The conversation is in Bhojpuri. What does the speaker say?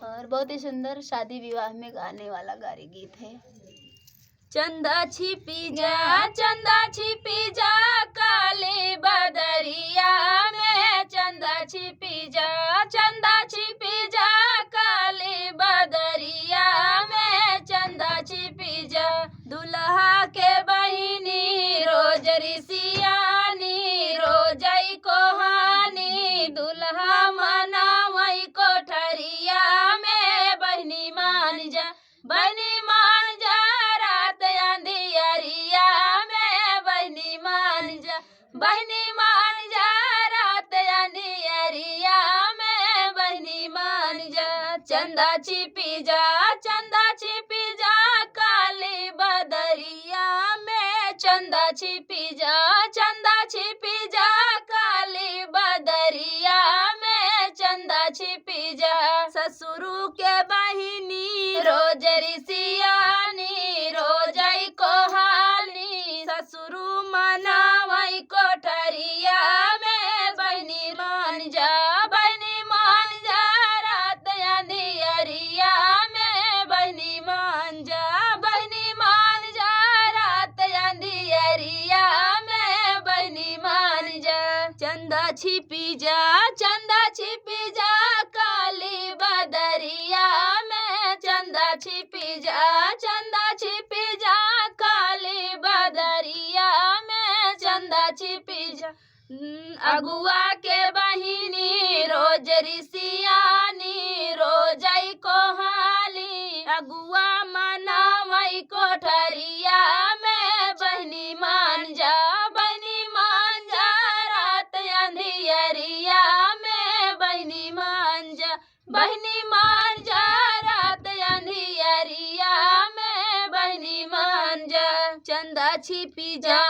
और बहुत ही सुंदर शादी विवाह में गाने वाला गारी गीत है। चंदा छिपी जा काले बदरिया में, चंदा छिपी जा काले बदरिया में, चंदा छिपी जा। दुल्हा के बहिनी रोज रिसियानी, रोजई कोहानी, दुल्हा मनावई कोठरिया में। बहिनी मान जा, बहिनी मान जा रात अंधियरिया में, बहिनी मान जा, बहिनी मान जा रात अंधियरिया में, बहिनी मान जा। चंदा छिपी जा काली बदरिया में, चंदा छिपी जा काली बदरिया में, चंदा छिपी जा। ससुरु के बहिनी रोज रिसियानी, रोजई कोहानी, ससुरु मनावई कोठरिया में। बहिनी मान जा, बहिनी मान जा रात अंधियरिया में, बहिनी मान जा, बहिनी मान जा रात अंधियरिया में, बहिनी मान जा। चंदा छिपी जा काली बदरिया में, चंदा छिपी जा काली बदरिया में, चंदा छिपी जा। अगुआ के बहिनी रोज रिसियानी, रोजई कोहाली, अगुआ मनावई कोठरिया में। बहिनी मान जा, बहिनी मान जा रात अंधियरिया में, बहिनी मान जा, बहिनी मान जा रात अंधियरिया में, बहिनी मान जा। चंदा छिपी जा